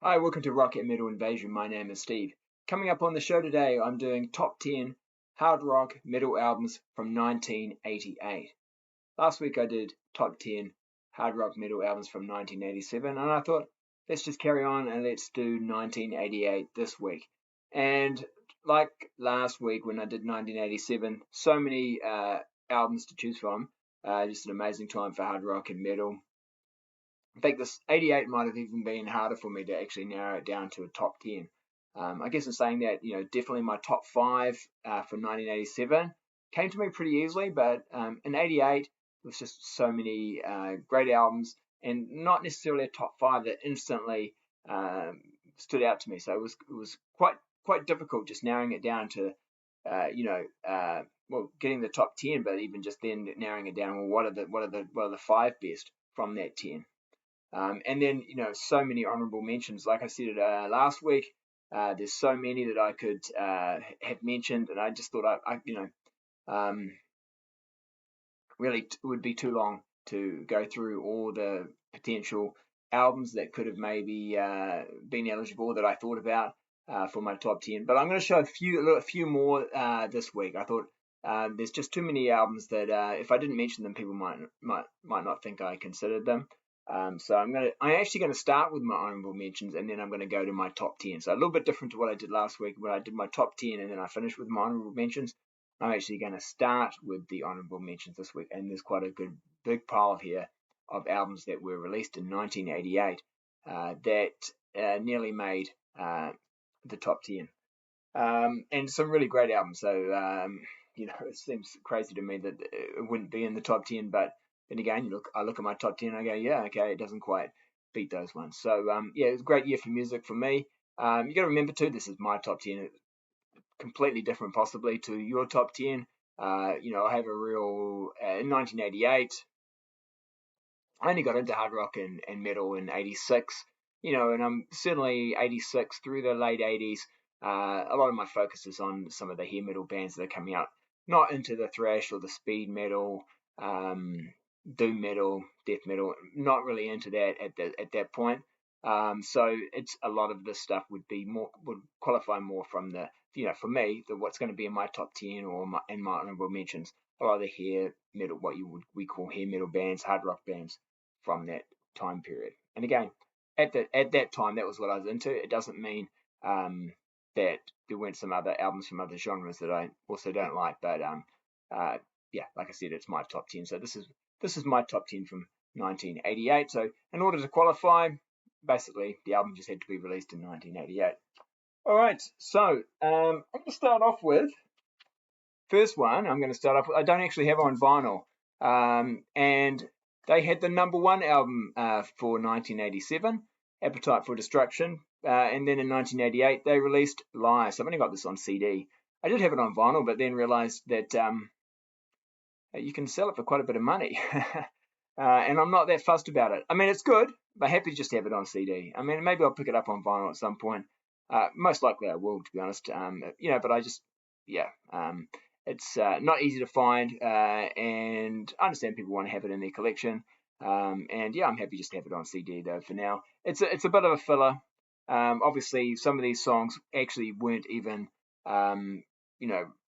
Hi, welcome to Rock and Metal Invasion. My name is Steve. Coming up on the show today, I'm doing top 10 hard rock metal albums from 1988. Last week I did top 10 hard rock metal albums from 1987, and I thought, let's just carry on and let's do 1988 this week. And like last week when I did 1987, so many albums to choose from. Just an amazing time for hard rock and metal. In fact, this 88 might have even been harder for me to actually narrow it down to a top 10. I guess in saying that, definitely my top 5 for 1987 came to me pretty easily, but in 88, was just so many great albums, and not necessarily a top 5 that instantly stood out to me. So it was quite difficult just narrowing it down to, getting the top 10, but even just then narrowing it down. Well, what are the 5 best from that 10? And then, so many honorable mentions. Like I said last week, there's so many that I could have mentioned, and I just thought really it would be too long to go through all the potential albums that could have maybe been eligible that I thought about for my top 10. But I'm going to show a few more this week. I thought there's just too many albums that if I didn't mention them, people might not think I considered them. So I'm actually going to start with my honorable mentions, and then I'm going to go to my top 10. So a little bit different to what I did last week, where I did my top 10 and then I finished with my honorable mentions. I'm actually going to start with the honorable mentions this week, and there's quite a good big pile here of albums that were released in 1988 that nearly made the top 10, and some really great albums. So it seems crazy to me that it wouldn't be in the top 10, but then again, I look at my top 10 and I go, yeah, okay, it doesn't quite beat those ones. So, it was a great year for music for me. You got to remember, too, this is my top 10. It's completely different, possibly, to your top 10. I have a real, in 1988, I only got into hard rock and metal in 86, and I'm certainly 86 through the late 80s. A lot of my focus is on some of the hair metal bands that are coming out, not into the thrash or the speed metal, doom metal, death metal, not really into that at that point. So it's a lot of this stuff would qualify more from the, for me, what's going to be in my top 10 or in my honorable mentions. A lot of the hair metal, what we call hair metal bands, hard rock bands from that time period. And again, at that time, that was what I was into. It doesn't mean that there weren't some other albums from other genres that I also don't like, but like I said, it's my top 10. So this is my top 10 from 1988. So in order to qualify, basically the album just had to be released in 1988. All right, so I'm going to start off with first one. I don't actually have it on vinyl, and they had the number 1 album for 1987, Appetite for Destruction, and then in 1988 they released Lie. So I've only got this on CD. I did have it on vinyl, but then realized that you can sell it for quite a bit of money. And I'm not that fussed about it. I mean, it's good, but happy to just have it on CD. I mean, maybe I'll pick it up on vinyl at some point. Most likely I will, to be honest. But I just, it's not easy to find, and I understand people want to have it in their collection. I'm happy just to have it on CD though for now. It's a bit of a filler. Obviously, some of these songs actually weren't even,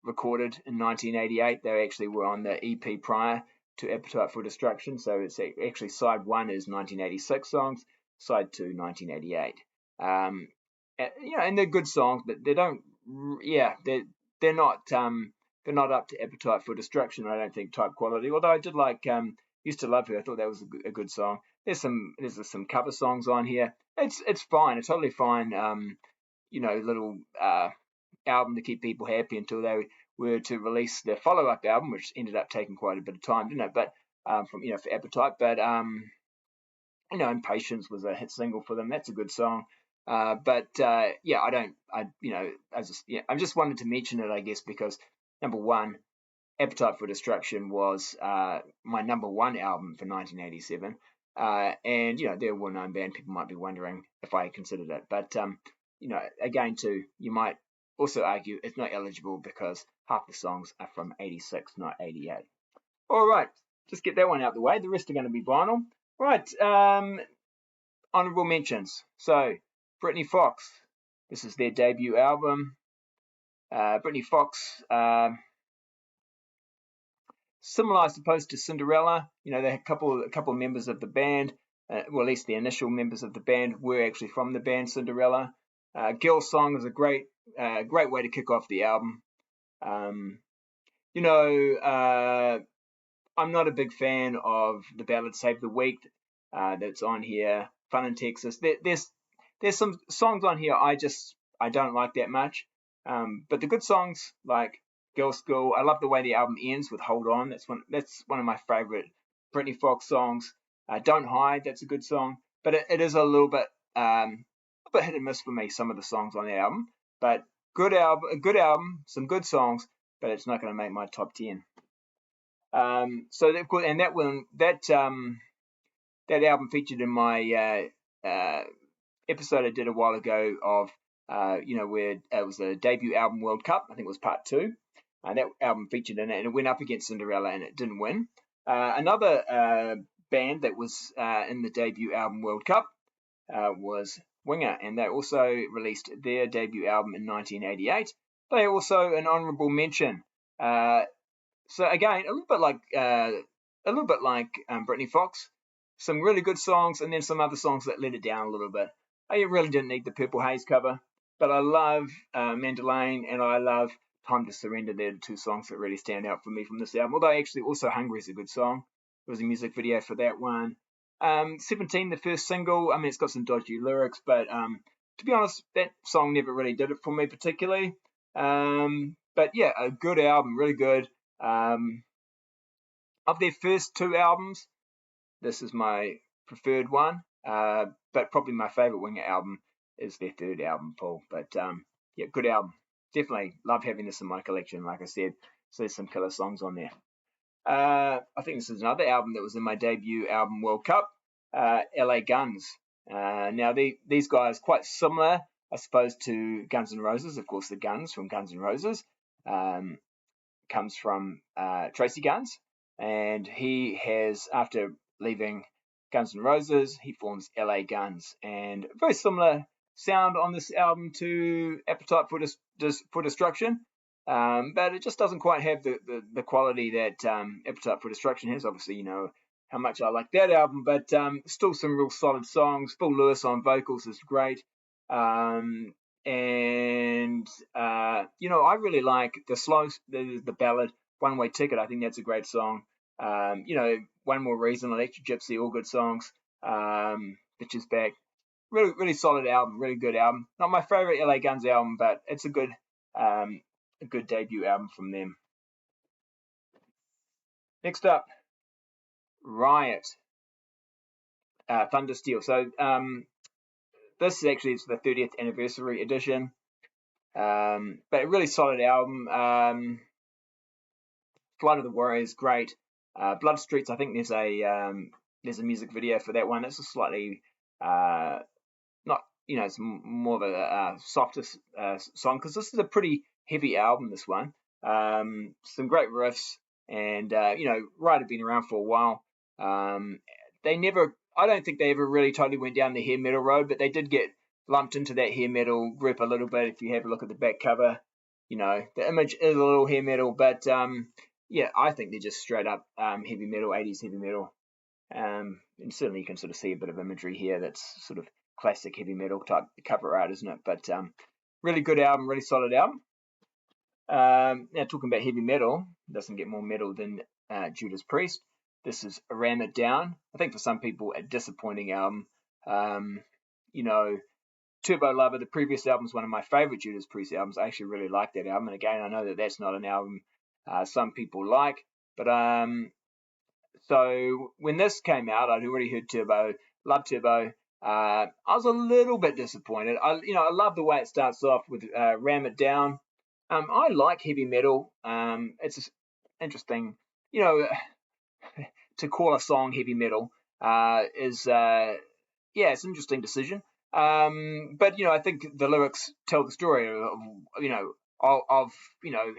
recorded in 1988. They actually were on the EP prior to Appetite for Destruction. So it's actually side 1 is 1986 songs, side 2 1988. And they're good songs, but they don't. They're not up to Appetite for Destruction. I don't think type quality. Although I did like Used to Love Her. I thought that was a good song. There's some cover songs on here. It's fine. It's totally fine. Little album to keep people happy until they were to release their follow-up album, which ended up taking quite a bit of time, didn't it? But for Appetite, but Impatience was a hit single for them. That's a good song. I just wanted to mention it, I guess, because number 1, Appetite for Destruction was my number 1 album for 1987. And they're a well-known band. People might be wondering if I considered it, but again, too, you might also argue it's not eligible because half the songs are from 86, not 88. All right, just get that one out the way. The rest are going to be vinyl. Right, honorable mentions. So Britny Fox. This is their debut album. Britny Fox, similar, I suppose, to Cinderella. They had a couple of members of the band, well, at least the initial members of the band were actually from the band Cinderella. Girl Song is a great way to kick off the album. I'm not a big fan of the ballad Save the Week that's on here. Fun in Texas. There's some songs on here I don't like that much. But the good songs like Girl School, I love the way the album ends with Hold On. That's one of my favorite Britny Fox songs. Don't Hide, that's a good song. But it is a little bit hit and miss for me, some of the songs on the album. But a good album, some good songs, but it's not going to make my top 10. So of course, and that album featured in my episode I did a while ago of where it was a debut album World Cup. I think it was part 2. That album featured in it, and it went up against Cinderella, and it didn't win. Another band that was in the debut album World Cup was Winger, and they also released their debut album in 1988. They are also an honourable mention. So again, a little bit like Britny Fox, some really good songs, and then some other songs that let it down a little bit. I really didn't need the Purple Haze cover, but I love Mandalane, and I love Time to Surrender. They're the two songs that really stand out for me from this album. Although actually also Hungry is a good song. There was a music video for that one. 17, the first single. I mean, it's got some dodgy lyrics, but to be honest, that song never really did it for me particularly. But yeah, a good album, really good. Of their first 2 albums, this is my preferred one. But probably my favorite Winger album is their 3rd album, Paul. But yeah, good album. Definitely love having this in my collection. Like I said, so there's some killer songs on there. I think this is another album that was in my debut album World Cup, LA Guns. Now these guys quite similar, I suppose, to Guns N' Roses. Of course, the Guns from Guns N' Roses comes from Tracy Guns, and he has, after leaving Guns N' Roses, he forms LA Guns, and very similar sound on this album to Appetite for Destruction, but it just doesn't quite have the quality that Appetite for Destruction has. Obviously, you know how much I like that album, but still some real solid songs. Phil Lewis on vocals is great. I really like the ballad One Way Ticket. I think that's a great song. One More Reason, Electric Gypsy, all good songs. Bitches Back, really, really solid album, really good album. Not my favorite LA Guns album, but it's a good debut album from them. Next up, Riot, Thunder Steel. So this is actually the 30th anniversary edition, but a really solid album. Flight of the Warriors, great. Blood Streets, I think there's a music video for that one. It's a slightly it's more of a softer song, because this is a pretty heavy album, this one. Some great riffs, and Riot have been around for a while. I don't think they ever really totally went down the hair metal road, but they did get lumped into that hair metal group a little bit. If you have a look at the back cover, the image is a little hair metal, but I think they're just straight up heavy metal, 80s heavy metal. And certainly you can sort of see a bit of imagery here that's sort of classic heavy metal type cover art, isn't it? But really good album, really solid album. Now talking about heavy metal, doesn't get more metal than Judas Priest. This is Ram It Down. I think for some people a disappointing album. Turbo Lover, the previous album, is one of my favorite Judas Priest albums. I actually really like that album, and again, I know that that's not an album some people like, but so when this came out, I'd already heard Turbo, loved Turbo. I was a little bit disappointed. I love the way it starts off with Ram It Down. I like heavy metal. It's interesting, to call a song heavy metal it's an interesting decision. But I think the lyrics tell the story of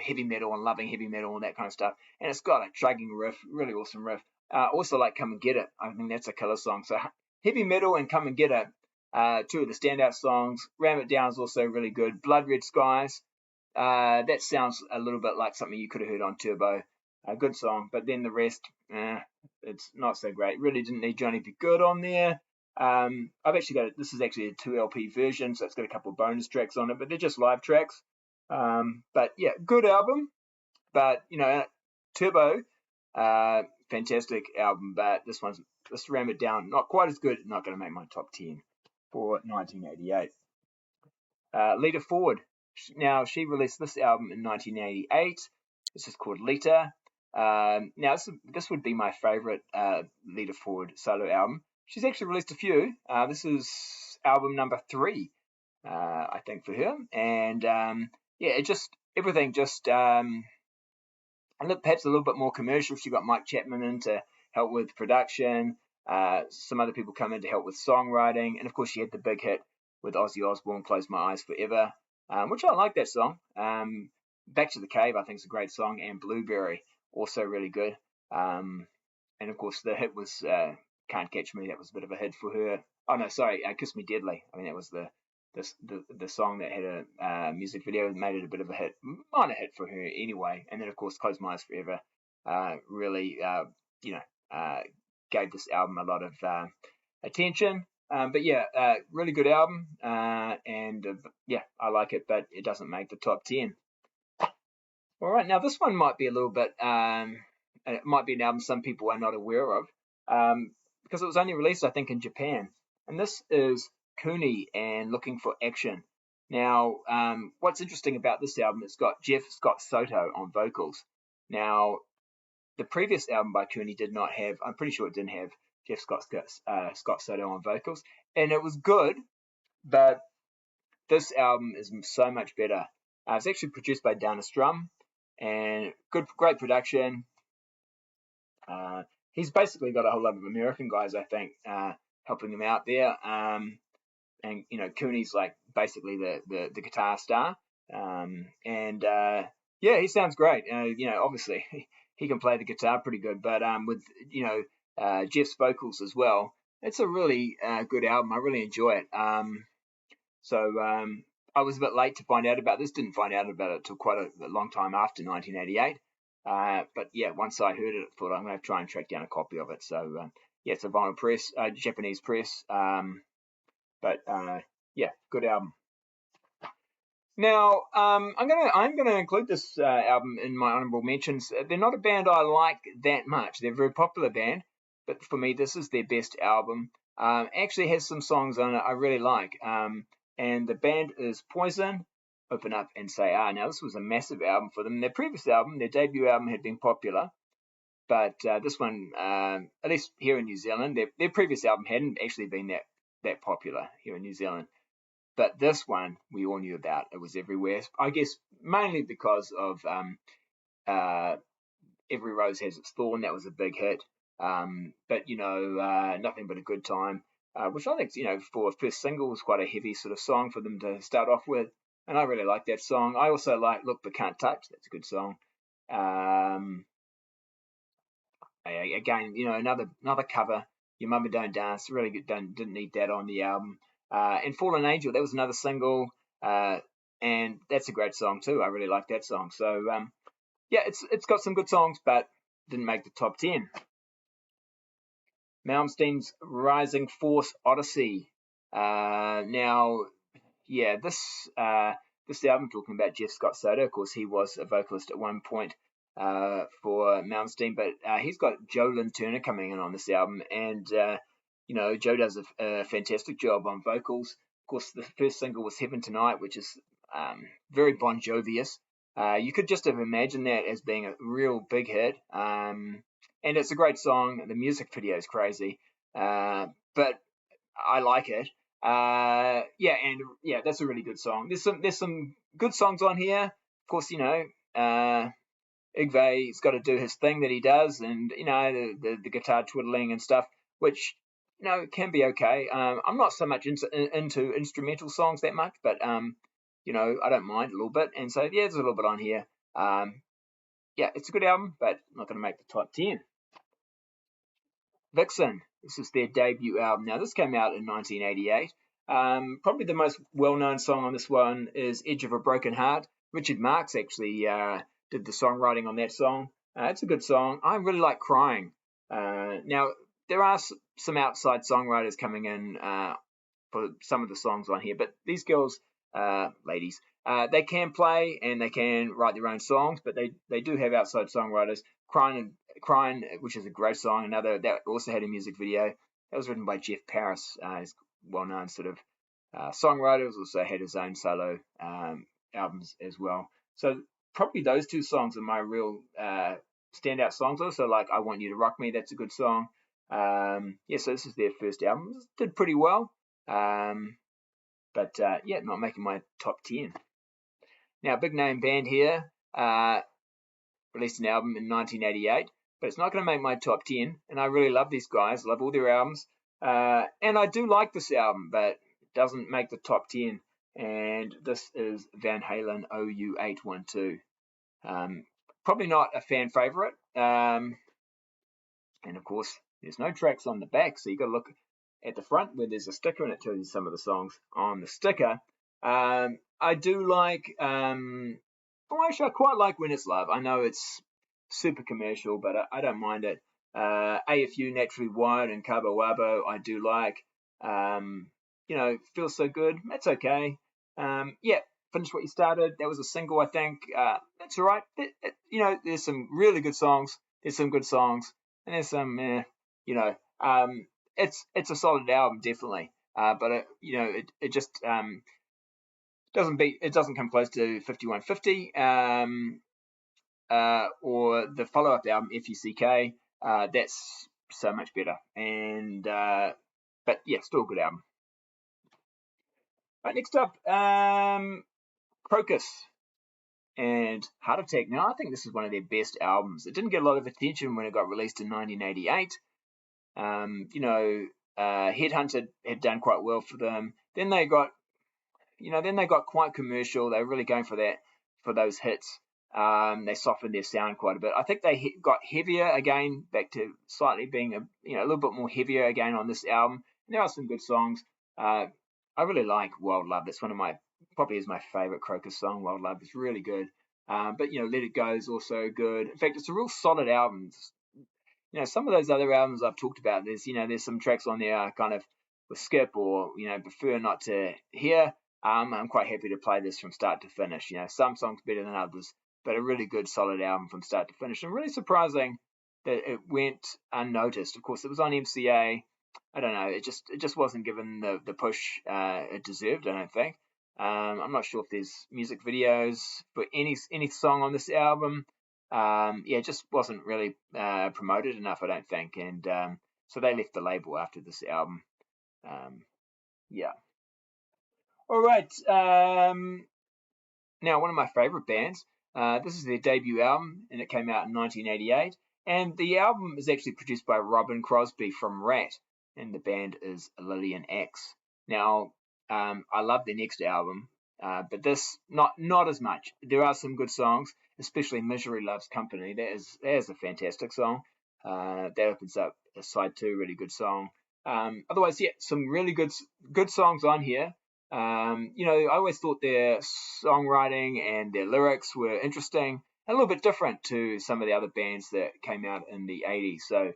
heavy metal and loving heavy metal and that kind of stuff. And it's got a chugging riff, really awesome riff. Also like Come and Get It. I think that's a killer song. So heavy metal and Come and Get It Two of the standout songs. Ram It Down is also really good. Blood Red Skies. That sounds a little bit like something you could have heard on Turbo. A good song, but then the rest, it's not so great. Really didn't need Johnny Be Good on there. I've actually got this is actually a 2 LP version, so it's got a couple of bonus tracks on it, but they're just live tracks. But yeah, good album. But Turbo, fantastic album. But this Ram It Down, not quite as good. Not going to make my top 10 for 1988. Lita Ford. Now she released this album in 1988. This is called Lita. Now this would be my favorite Lita Ford solo album. She's actually released a few. This is album number 3, I think, for her. And everything just perhaps a little bit more commercial. She got Mike Chapman in to help with production. Some other people come in to help with songwriting, and of course she had the big hit with Ozzy Osbourne, "Close My Eyes Forever," which I like that song. "Back to the Cave" I think is a great song, and "Blueberry" also really good. And of course the hit was "Can't Catch Me." That was a bit of a hit for her. Oh no, sorry, "Kiss Me Deadly." I mean that was the song that had a music video that made it a bit of a hit, minor hit for her anyway. And then of course "Close My Eyes Forever" really gave this album a lot of attention. But yeah, really good album, and I like it, but it doesn't make the top 10. All right, now this one might be a little bit, it might be an album some people are not aware of, because it was only released, I think, in Japan. And this is Cooney and "Looking for Action." Now, what's interesting about this album, it's got Jeff Scott Soto on vocals. Now, the previous album by Cooney did not have, I'm pretty sure it didn't have Jeff Scott Soto on vocals, and it was good, but this album is so much better. It's actually produced by Dana Strum, and great production. He's basically got a whole lot of American guys, I think, helping him out there. And Cooney's like basically the guitar star. He sounds great. Obviously he can play the guitar pretty good, but with Jeff's vocals as well, it's a really good album. I really enjoy it. I was a bit late to find out about this. Didn't find out about it till quite a long time after 1988. But yeah, once I heard it, I thought I'm going to try and track down a copy of it. So it's a vinyl press, Japanese press. Good album. Now, I'm gonna include this album in my honorable mentions. They're not a band I like that much. They're a very popular band, but for me, this is their best album. Actually has some songs on it I really like. And the band is Poison. Open Up and Say Ah. Now, this was a massive album for them. Their previous album, their debut album, had been popular, but this one, at least here in New Zealand, their previous album hadn't actually been that popular here in New Zealand. But this one we all knew about. It was everywhere. I guess mainly because of Every Rose Has Its Thorn. That was a big hit. But Nothing But a Good Time, which I think for a first single was quite a heavy sort of song for them to start off with. And I really like that song. I also like Look But Can't Touch. That's a good song. Again, another cover. Your Mama Don't Dance. Really good. Didn't need that on the album. And Fallen Angel, that was another single, and that's a great song too. I really like that song. So it's got some good songs, but didn't make the top 10. Malmsteen's Rising Force Odyssey. This album, talking about Jeff Scott Soto, of course he was a vocalist at one point for Malmsteen, but he's got Joe Lynn Turner coming in on this album, and Joe does a fantastic job on vocals. Of course, the first single was Heaven Tonight, which is very Bon Jovi-ous. You could just have imagined that as being a real big hit. And it's a great song. The music video is crazy. But I like it. That's a really good song. There's some good songs on here. Of course, Yngwie's got to do his thing that he does, and the guitar twiddling and stuff, which can be okay. I'm not so much into instrumental songs that much, but I don't mind a little bit, and so there's a little bit on here. It's a good album, but not going to make the top 10. Vixen. This is their debut album. Now, this came out in 1988. Probably the most well-known song on this one is Edge of a Broken Heart. Richard Marx actually did the songwriting on that song. It's a good song. I really like Crying. Now, there are some outside songwriters coming in for some of the songs on here, but these girls, ladies, they can play and they can write their own songs, but they do have outside songwriters. Crying, which is a great song, another that also had a music video. That was written by Jeff Paris. He's well-known sort of songwriter. He's also had his own solo albums as well. So probably those two songs are my real standout songs. Also, like I Want You to Rock Me, that's a good song. Yeah, so this is their first album. Did pretty well. But yeah, not making my top 10. Now, big name band here released an album in 1988, but it's not going to make my top 10. And I really love these guys, love all their albums. And I do like this album, but it doesn't make the top 10. And this is Van Halen OU812. Probably not a fan favorite. And of course, there's no tracks on the back, so you got to look at the front where there's a sticker and it tells you some of the songs on the sticker. I do like, actually I quite like When It's Love. I know it's super commercial, but I don't mind it. AFU, Naturally Wired, and Cabo Wabo I do like. Feels So Good, that's okay. Yeah, Finish What You Started, that was a single, I think. That's all right. There's some really good songs. There's some good songs. And there's some, it's a solid album, definitely. But it just doesn't come close to 5150 or the follow-up album FUCK. That's so much better. And but yeah, still a good album. Right, next up, Krokus and Heart Attack. Now, I think this is one of their best albums. It didn't get a lot of attention when it got released in 1988. Headhunter had done quite well for them. Then they got quite commercial. They were really going for those hits. They softened their sound quite a bit. I think they got heavier again, back to slightly being a little bit more heavier again on this album. And there are some good songs. I really like Wild Love. That's probably is my favorite Krokus song. Wild Love is really good. But Let It Go is also good. In fact, it's a real solid album. Some of those other albums I've talked about, there's some tracks on there I kind of will skip or prefer not to hear. I'm quite happy to play this from start to finish. Some songs better than others, but a really good solid album from start to finish. And really surprising that it went unnoticed. Of course, it was on MCA. I don't know. It just wasn't given the push it deserved, I don't think. I'm not sure if there's music videos for any song on this album. It just wasn't really promoted enough, I don't think. And so they left the label after this album. Yeah. All right. Now, one of my favorite bands. This is their debut album, and it came out in 1988. And the album is actually produced by Robin Crosby from Rat, and the band is Lillian Axe. Now, I love their next album, but this not as much. There are some good songs, especially Misery Loves Company. That is a fantastic song. That opens up a side 2, really good song. Otherwise, yeah, some really good songs on here. I always thought their songwriting and their lyrics were interesting, a little bit different to some of the other bands that came out in the 80s. So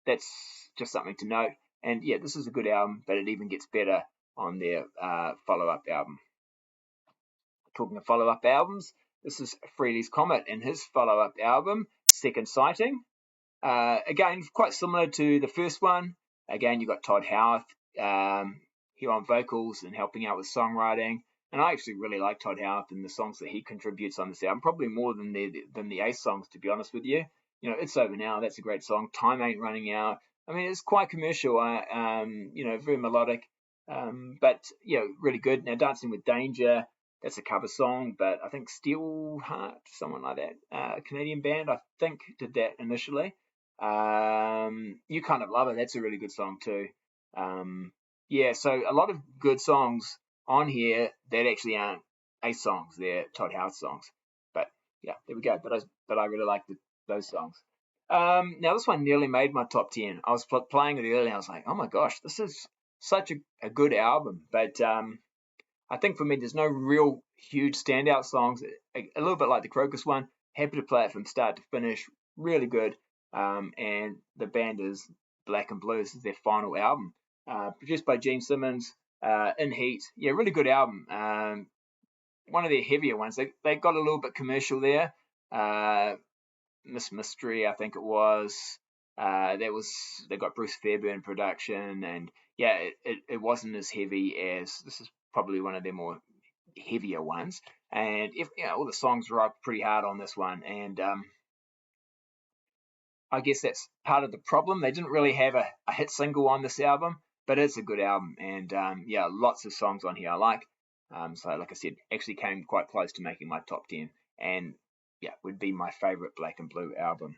that's just something to note. And yeah, this is a good album, but it even gets better on their follow-up album. Talking of follow-up albums, this is Frehley's Comet and his follow-up album, Second Sighting. Again, quite similar to the first one. Again, you've got Todd Howarth here on vocals and helping out with songwriting. And I actually really like Todd Howarth and the songs that he contributes on this album, probably more than the Ace songs, to be honest with you. It's Over Now, that's a great song. Time Ain't Running Out. I mean, it's quite commercial, very melodic, but really good. Now, Dancing with Danger, that's a cover song, but I think Steelheart, someone like that, a Canadian band, I think, did that initially. You Kind of Love It, that's a really good song too. So a lot of good songs on here that actually aren't Ace songs, they're Todd Howarth songs. But yeah, there we go. But I really like those songs. Now this one nearly made my top 10. I was playing it earlier and I was like, oh my gosh, this is such a good album. But I think for me, there's no real huge standout songs. A little bit like the Crocus one. Happy to play it from start to finish. Really good. And the band is Black and Blue. This is their final album. Produced by Gene Simmons. In Heat. Yeah, really good album. One of their heavier ones. They got a little bit commercial there. Miss Mystery, I think it was. They got Bruce Fairbairn production, and yeah, it wasn't as heavy as this is probably one of their more heavier ones. And if all the songs rock pretty hard on this one, and I guess that's part of the problem. They didn't really have a hit single on this album, but it's a good album, and yeah, lots of songs on here I like. So like I said, actually came quite close to making my top 10, and yeah, would be my favorite Black and Blue album.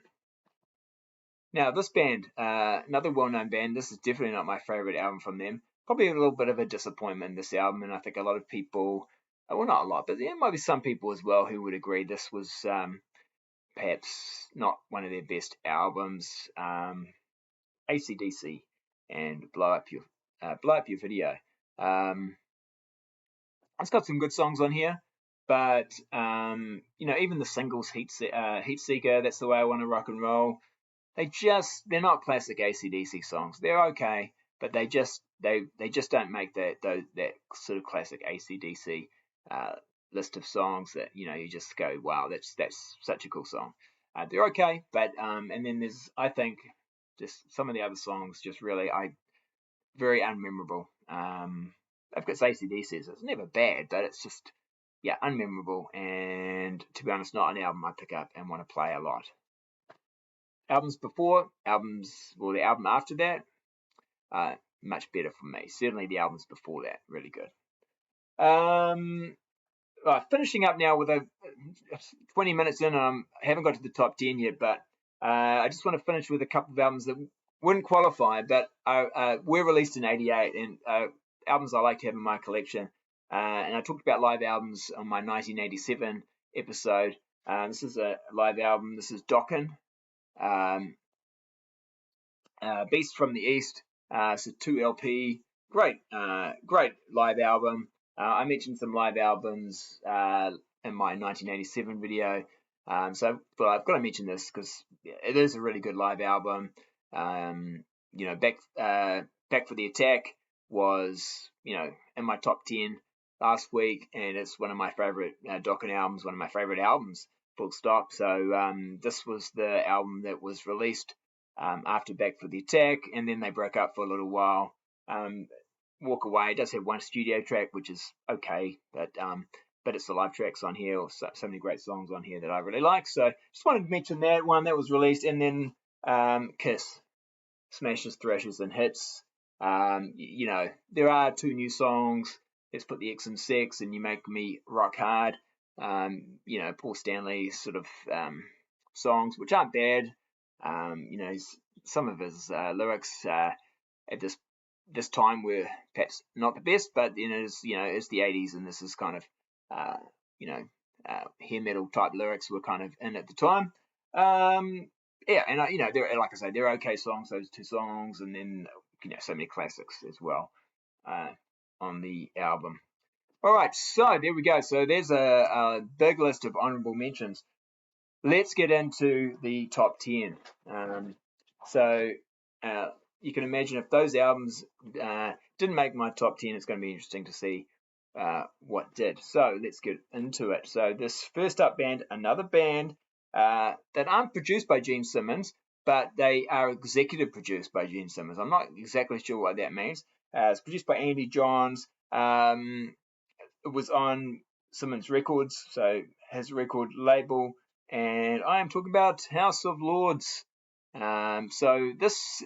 Now, this band, another well-known band, this is definitely not my favorite album from them. Probably a little bit of a disappointment, this album, and I think a lot of people, well, not a lot, but there might be some people as well who would agree this was perhaps not one of their best albums. AC/DC and Blow Up Your Video. It's got some good songs on here, but even the singles, Heat Seeker, That's the Way I Want to Rock and Roll, they're not classic AC/DC songs. They're okay, but they just don't make that sort of classic AC/DC list of songs that you just go, wow, that's such a cool song. They're okay, but and then there's, I think, just some of the other songs just really very unmemorable. Of course, AC/DC is never bad, but it's just unmemorable, and to be honest, not an album I pick up and want to play a lot. The album after that, much better for me. Certainly the albums before that, really good. Finishing up now with 20 minutes in, I haven't got to the top 10 yet, but I just want to finish with a couple of albums that wouldn't qualify, but were released in '88, and albums I like to have in my collection. And I talked about live albums on my 1987 episode. This is a live album. This is Dokken. Beast from the East. It's a 2 LP. Great live album. I mentioned some live albums in my 1987 video. But I've got to mention this because it is a really good live album. Back for the Attack was in my top 10 last week, and it's one of my favorite Dokken albums, one of my favorite albums, full stop. So this was the album that was released after Back for the Attack, and then they broke up for a little while. Walk Away does have one studio track, which is okay, but it's the live tracks on here, or so many great songs on here that I really like. So just wanted to mention that one that was released, and then Kiss, Smashes, Thrashes, and Hits. There are 2 new songs. Let's Put the X in Sex and You Make Me Rock Hard. Paul Stanley sort of songs, which aren't bad. Some of his lyrics at this time were perhaps not the best, but it's the 80s, and this is kind of hair metal type lyrics were kind of in at the time. And they're, like I say, they're okay songs, those 2 songs, and then so many classics as well on the album. All right, so there we go. So there's a big list of honorable mentions. Let's get into the top 10. You can imagine if those albums didn't make my top 10, it's going to be interesting to see what did. So let's get into it. So this first up band, another band that aren't produced by Gene Simmons, but they are executive produced by Gene Simmons. I'm not exactly sure what that means. It's produced by Andy Johns. It was on Simmons Records, so his record label, and I am talking about House of Lords. So this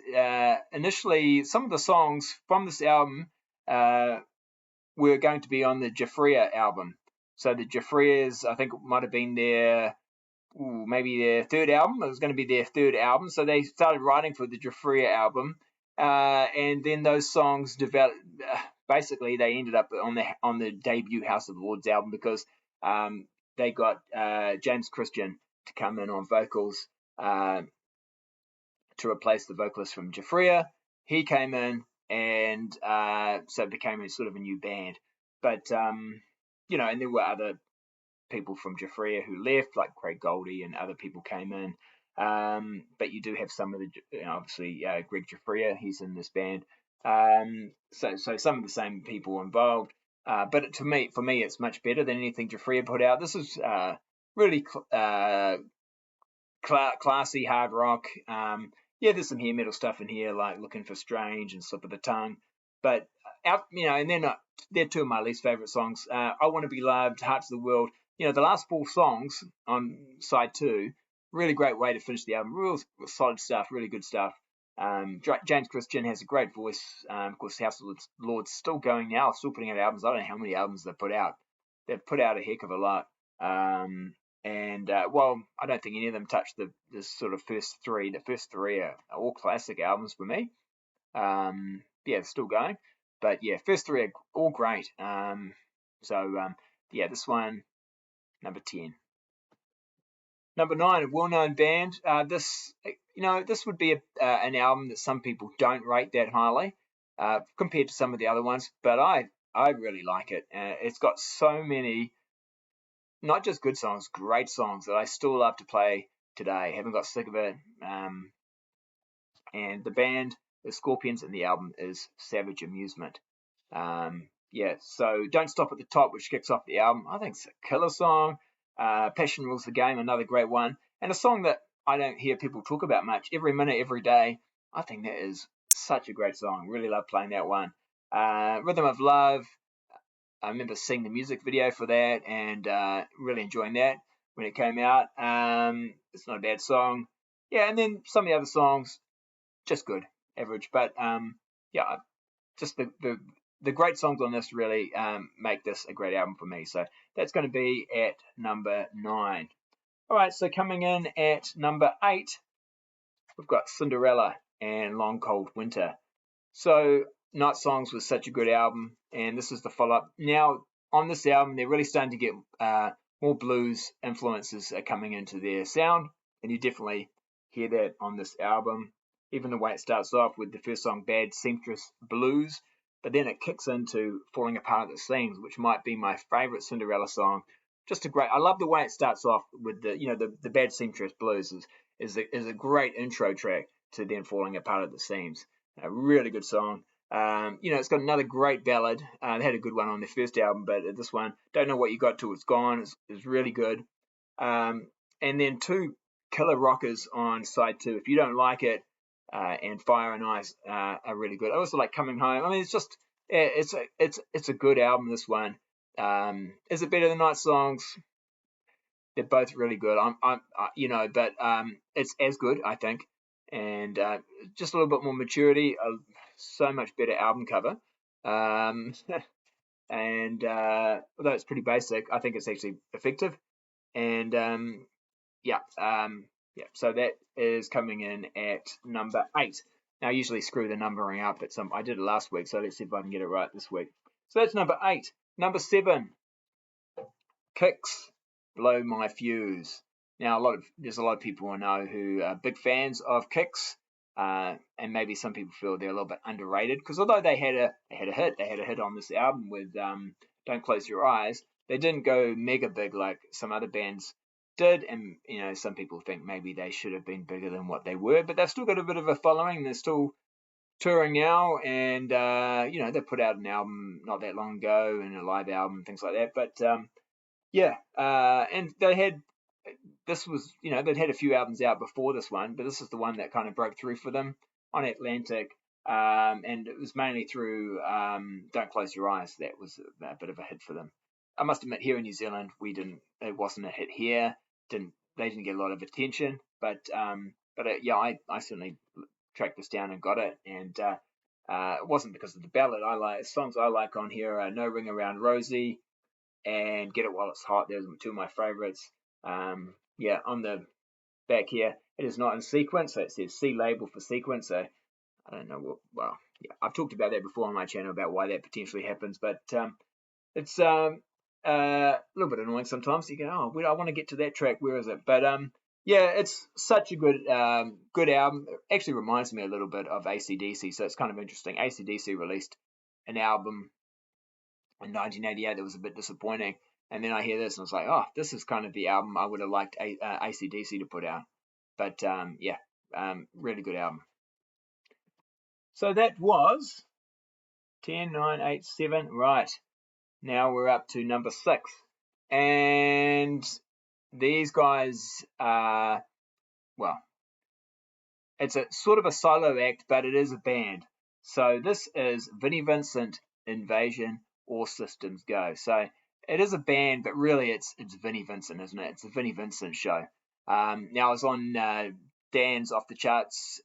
initially, some of the songs from this album were going to be on the Jafria album. So the Jafrias, I think, might have been maybe their 3rd album. It was going to be their 3rd album. So they started writing for the Jafria album, and then those songs developed. Basically, they ended up on the debut House of Lords album because they got James Christian to come in on vocals to replace the vocalist from Jafria. He came in, and so it became a sort of a new band. But you know, and there were other people from Giuffria who left, like Craig Goldie, and other people came in. But you do have some of the, you know, obviously Greg Giuffria, he's in this band. So some of the same people involved. But for me, it's much better than anything Giuffria put out. This is really classy hard rock. Yeah, there's some hair metal stuff in here, like Looking for Strange and Slip of the Tongue. But you know, and they're two of my least favorite songs. I Want to Be Loved, Hearts of the World. You know, the last 4 songs on side 2, really great way to finish the album. Real solid stuff, really good stuff. James Christian has a great voice. Of course, House of Lords still going now, still putting out albums. I don't know how many albums they've put out. They've put out a heck of a lot. And well, I don't think any of them touched the sort of first 3. The first 3 are all classic albums for me. Yeah, they're still going. But yeah, first 3 are all great. Yeah, this one, number 10. Number 9, a well-known band. This would be an album that some people don't rate that highly compared to some of the other ones, but I really like it. It's got so many, not just good songs, great songs that I still love to play today. Haven't got sick of it. And the band is Scorpions, and the album is Savage Amusement. Yeah, so Don't Stop at the Top, which kicks off the album, I think it's a killer song. Passion Rules the Game, another great one, and a song that I don't hear people talk about much. Every Minute, Every Day, I think that is such a great song. Really love playing that one. Rhythm of Love, I remember seeing the music video for that and really enjoying that when it came out. It's not a bad song. Yeah, and then some of the other songs, just good, average. But yeah, just the great songs on this really make this a great album for me. So that's going to be at number 9. All right, so coming in at number 8, we've got Cinderella and Long Cold Winter. So Night Songs was such a good album, and this is the follow-up. Now, on this album, they're really starting to get more blues influences coming into their sound, and you definitely hear that on this album. Even the way it starts off with the first song, Bad Seamstress Blues, but then it kicks into Falling Apart at the Seams, which might be my favorite Cinderella song. Just a great, I love the way it starts off with the Bad Seamstress Blues is a great intro track to then Falling Apart at the Seams. A really good song. It's got another great ballad. They had a good one on their first album, but this one, Don't Know What You Got Till It's Gone, is really good. And then 2 killer rockers on side 2. If You Don't Like It, and Fire and Ice are really good. I also like Coming Home. I mean, it's a good album, this one. Is it better than Night Songs? They're both really good. But it's as good, I think. And just a little bit more maturity. So much better album cover. And although it's pretty basic, I think it's actually effective. And so that is coming in at number 8. Now, I usually screw the numbering up at I did it last week, so let's see if I can get it right this week. So that's number 8. Number 7, Kix, Blow My Fuse. Now, there's a lot of people I know who are big fans of Kix, and maybe some people feel they're a little bit underrated, because although they had a hit on this album with Don't Close Your Eyes, they didn't go mega big like some other bands did, and some people think maybe they should have been bigger than what they were, but they've still got a bit of a following. They're still touring now, and they put out an album not that long ago, and a live album, things like that. But and they'd had a few albums out before this one, but this is the one that kind of broke through for them on Atlantic, and it was mainly through Don't Close Your Eyes. That was a bit of a hit for them. I must admit, here in New Zealand, it wasn't a hit here. They didn't get a lot of attention, but I certainly tracked this down and got it, and it wasn't because of the ballad. Songs I like on here are No Ring Around Rosie and Get It While It's Hot. Those are 2 of my favorites. On the back here, it is not in sequence, so it says C label for sequence. So I don't know I've talked about that before on my channel about why that potentially happens, but it's a little bit annoying sometimes. You go, I want to get to that track, where is it? But Yeah, it's such a good album. It actually reminds me a little bit of AC/DC, so it's kind of interesting. AC/DC released an album in 1988 that was a bit disappointing, and then I hear this and I was like, oh, this is kind of the album I would have liked AC/DC to put out. But yeah, really good album. So that was 10, 9, 8, 7. Right, now we're up to number 6. And these guys are, well, it's a sort of a solo act, but it is a band. So this is Vinnie Vincent, Invasion, All Systems Go. So it is a band, but really it's Vinnie Vincent, isn't it? It's a Vinnie Vincent show. Now I was on Dan's Off the Charts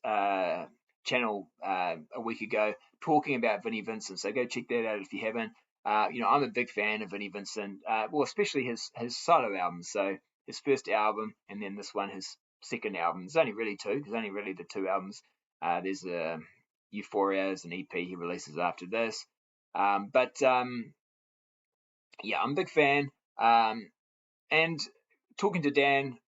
channel a week ago talking about Vinnie Vincent. So go check that out if you haven't. I'm a big fan of Vinnie Vincent, well, especially his solo albums. So his first album, and then this one, his second album. There's only really two. There's only really the two albums. There's Euphoria as an EP he releases after this. Yeah, I'm a big fan. And talking to Dan,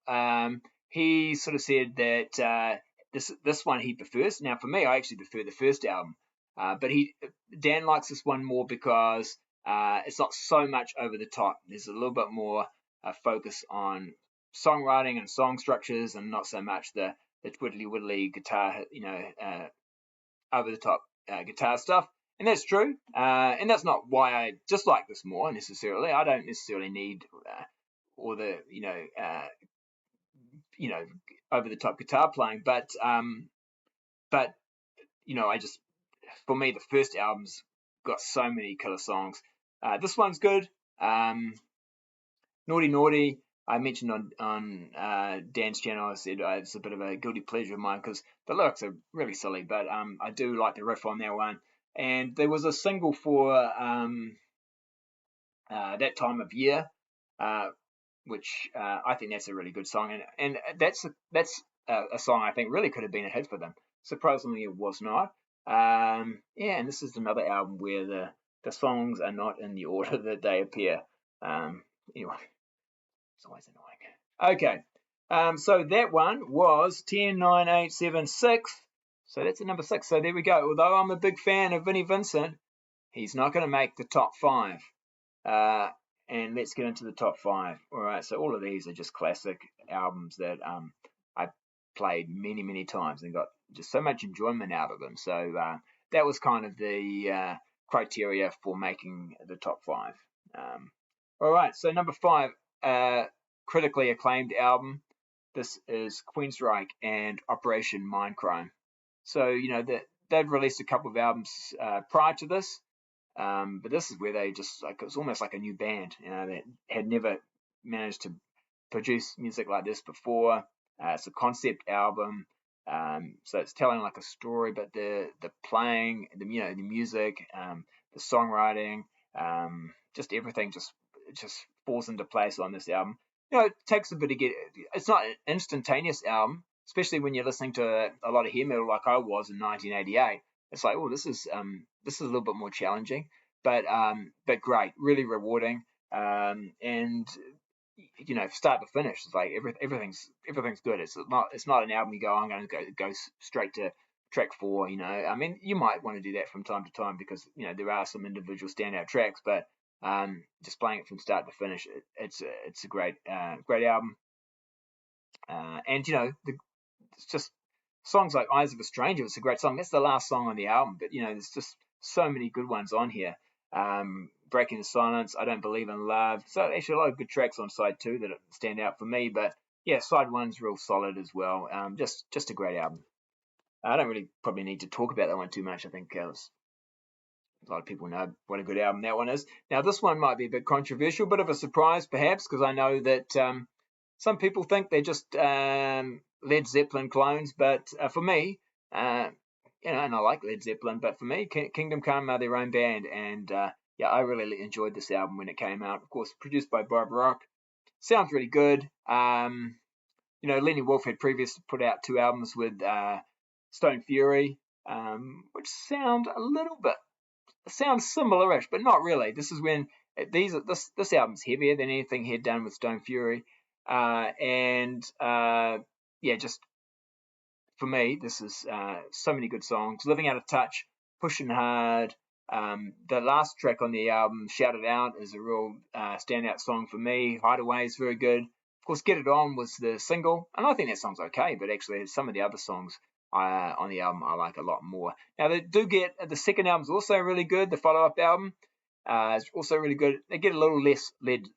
he sort of said that this one he prefers. Now, for me, I actually prefer the first album, but Dan likes this one more because it's not so much over the top. There's a little bit more focus on songwriting and song structures, and not so much the twiddly widdly guitar, over the top guitar stuff. And that's true. And that's not why I dislike this more necessarily. I don't necessarily need all the over the top guitar playing, but I just, for me, the first album's got so many killer songs. This one's good. Naughty Naughty, I mentioned on Dan's channel. I said it's a bit of a guilty pleasure of mine because the lyrics are really silly, but I do like the riff on that one. And there was a single for that time of year, which I think that's a really good song, and that's a song I think really could have been a hit for them. Surprisingly, it was not. Yeah, and this is another album where the songs are not in the order that they appear. Anyway, it's always annoying. Okay, so that one was 10, 9, 8, 7, 6. So that's at number 6. So there we go. Although I'm a big fan of Vinnie Vincent, he's not going to make the top 5. And let's get into the top 5. All right, so all of these are just classic albums that I played many, many times and got just so much enjoyment out of them. So that was kind of the criteria for making the top 5. All right, so number 5, critically acclaimed album. This is Queensryche and Operation Mindcrime. So, they'd released a couple of albums prior to this. But this is where they just, like, it was almost like a new band, that had never managed to produce music like this before. It's a concept album, so it's telling like a story, but the playing, the music, the songwriting, just everything just falls into place on this album. It takes a bit to get. It's not an instantaneous album, especially when you're listening to a lot of hair metal like I was in 1988. It's like, oh, this is a little bit more challenging, but great, really rewarding, and start to finish, it's like everything's good. It's not an album you go, I'm going to go straight to track 4. I mean, you might want to do that from time to time because there are some individual standout tracks, but just playing it from start to finish, it's a great album, and it's just songs like Eyes of a Stranger. It's a great song. That's the last song on the album, but there's just so many good ones on here. Breaking the Silence, I Don't Believe in Love. So actually a lot of good tracks on side 2 that stand out for me, but yeah, side 1's real solid as well. Just a great album. I don't really probably need to talk about that one too much. I think a lot of people know what a good album that one is. Now this one might be a bit controversial, bit of a surprise perhaps, because I know that some people think they're just Led Zeppelin clones, but for me, and I like Led Zeppelin, but for me, Kingdom Come are their own band, and yeah, I really enjoyed this album when it came out. Of course, produced by Bob Rock. Sounds really good. Lenny Wolf had previously put out 2 albums with Stone Fury, which sound similar-ish, but not really. This is when this album's heavier than anything he'd done with Stone Fury. Yeah, just for me, this is so many good songs. Living Out of Touch, Pushing Hard. The last track on the album, Shout It Out, is a real standout song for me. Hideaway is very good. Of course, Get It On was the single, and I think that song's okay, but actually some of the other songs on the album I like a lot more. Now, they do get, the second album's also really good, the follow-up album is also really good. They get a little less Led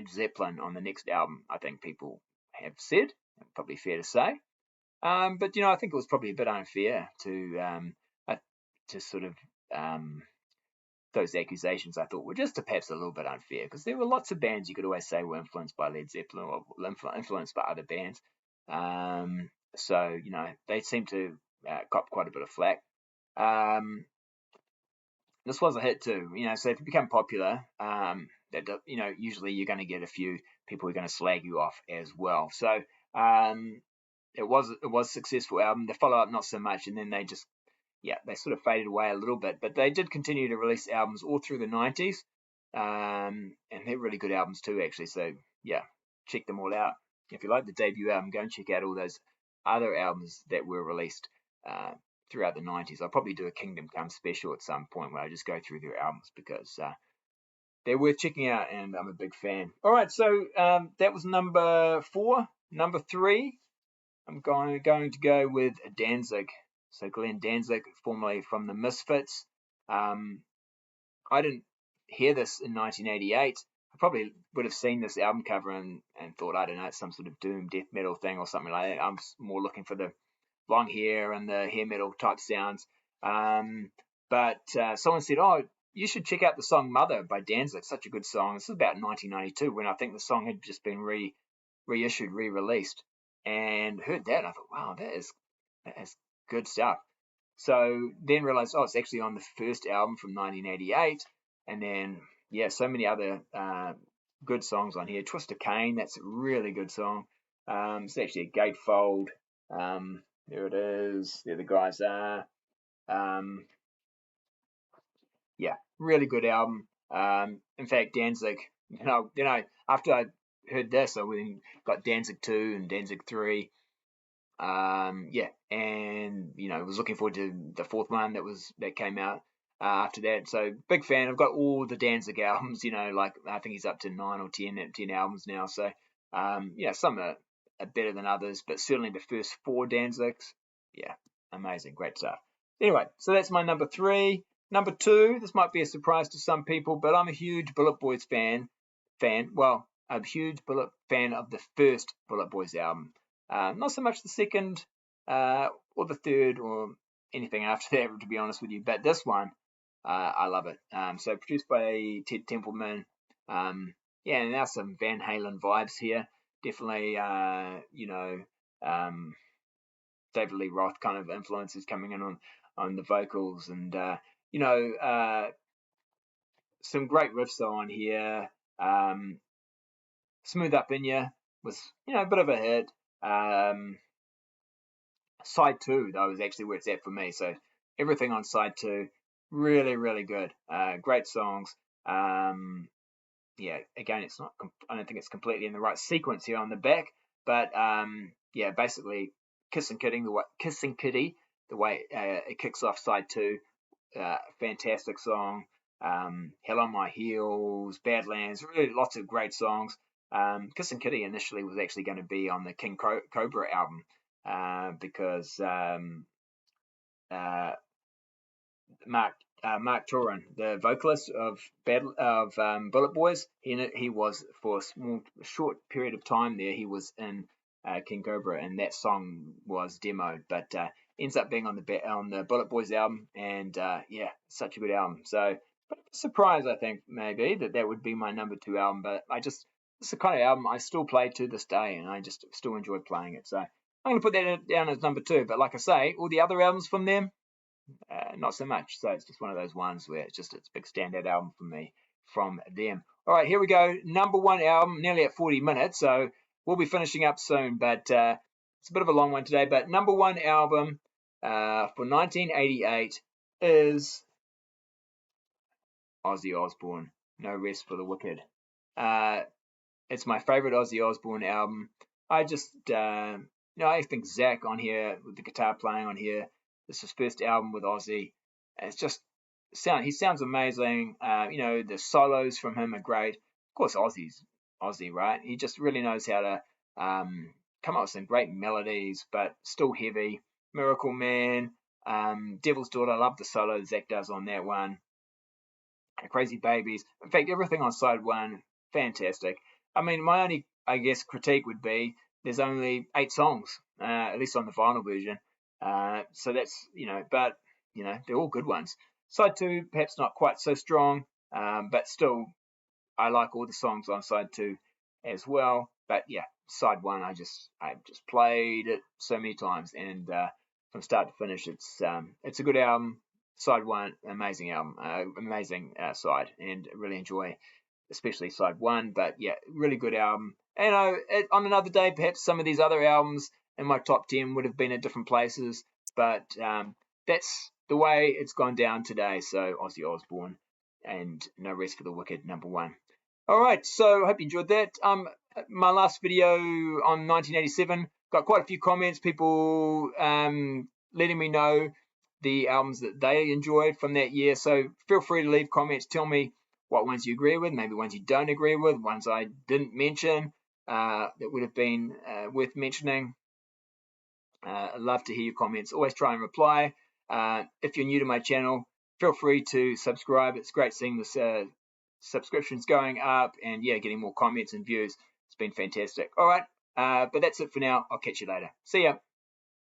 Zeppelin on the next album, I think people have said. Probably fair to say. But I think it was probably a bit unfair to sort of those accusations. I thought were just perhaps a little bit unfair, because there were lots of bands you could always say were influenced by Led Zeppelin or influenced by other bands. So they seem to cop quite a bit of flack. This was a hit too, so if you become popular, usually you're going to get a few people who are going to slag you off as well. So it was a successful album. The follow-up, not so much, and then they sort of faded away a little bit. But they did continue to release albums all through the 90s, and they're really good albums too, actually. So, yeah, check them all out. If you like the debut album, go and check out all those other albums that were released throughout the 90s. I'll probably do a Kingdom Come special at some point where I just go through their albums, because they're worth checking out, and I'm a big fan. All right, so that was number 4. Number 3, I'm going to go with Danzig. So Glenn Danzig, formerly from the Misfits. I didn't hear this in 1988. I probably would have seen this album cover and thought, I don't know, it's some sort of doom death metal thing or something like that. I'm more looking for the long hair and the hair metal type sounds. But someone said, oh, you should check out the song Mother by Danzig. Such a good song. This is about 1992, when I think the song had just been reissued, re-released. And heard that, and I thought, wow, that is good stuff. So then realized, it's actually on the first album from 1988. And then, so many other good songs on here. Twist of Cain, that's a really good song. It's actually a gatefold. There it is. There the guys are. Really good album. In fact, Danzig, after I heard this, I went and got Danzig 2 and Danzig 3. And was looking forward to the fourth one that came out after that. So big fan. I've got all the Danzig albums. Like I think he's up to 9 or 10 albums now. So some are better than others, but certainly the first 4 Danzigs, amazing, great stuff. Anyway, so that's my number 3. Number 2, this might be a surprise to some people, but I'm a huge Bullet Boys fan. Well, I'm a huge fan of the first Bullet Boys album. Not so much the second or the third or anything after that, to be honest with you. But this one, I love it. So produced by Ted Templeman. And now some Van Halen vibes here. Definitely, David Lee Roth kind of influences coming in on the vocals, and some great riffs on here. Smooth Up In Ya was a bit of a hit. Side 2 though is actually where it's at for me. So everything on side 2, really, really good. Great songs. Again, it's not. I don't think it's completely in the right sequence here on the back, but basically, Kissing Kitty, the way it kicks off side 2, fantastic song. Hell on My Heels, Badlands, really lots of great songs. Kissing Kitty initially was actually going to be on the King Cobra album, because Mark Turin, the vocalist of Bullet Boys, he was for a short period of time there. He was in King Cobra, and that song was demoed, but ends up being on the Bullet Boys album, and such a good album. So, surprise, I think maybe that would be my number 2 album, but it's the kind of album I still play to this day, and I just still enjoy playing it. So I'm going to put that down as number 2. But like I say, all the other albums from them, not so much. So it's just one of those ones where it's a big standout album for me from them. All right, here we go. Number 1 album, nearly at 40 minutes, so we'll be finishing up soon, but it's a bit of a long one today. But number 1 album for 1988 is Ozzy Osbourne, No Rest for the Wicked. It's my favorite Ozzy Osbourne album. I just, I think Zach on here with the guitar playing on here. This is his first album with Ozzy. It's just he sounds amazing. The solos from him are great. Of course, Ozzy's Ozzy, right? He just really knows how to come up with some great melodies, but still heavy. Miracle Man, Devil's Daughter. I love the solo Zach does on that one. Crazy Babies. In fact, everything on side one, fantastic. I mean, my only, I guess, critique would be there's only 8 songs, at least on the vinyl version. So that's, but, they're all good ones. Side 2, perhaps not quite so strong, but still, I like all the songs on side 2 as well. But yeah, side 1, I've just played it so many times, and from start to finish, it's a good album. Side 1, amazing album, amazing side, and really enjoy, especially side 1. But yeah, really good album. And on another day, perhaps some of these other albums in my top 10 would have been at different places, but that's the way it's gone down today. So Ozzy Osbourne and No Rest for the Wicked, number 1. All right, so I hope you enjoyed that. My last video on 1987 got quite a few comments, people letting me know the albums that they enjoyed from that year. So feel free to leave comments. Tell me what ones you agree with, maybe ones you don't agree with, ones I didn't mention that would have been worth mentioning. I'd love to hear your comments. Always try and reply. If you're new to my channel, feel free to subscribe. It's great seeing this subscriptions going up and yeah, getting more comments and views. It's been fantastic. All right, but that's it for now. I'll catch you later. See ya.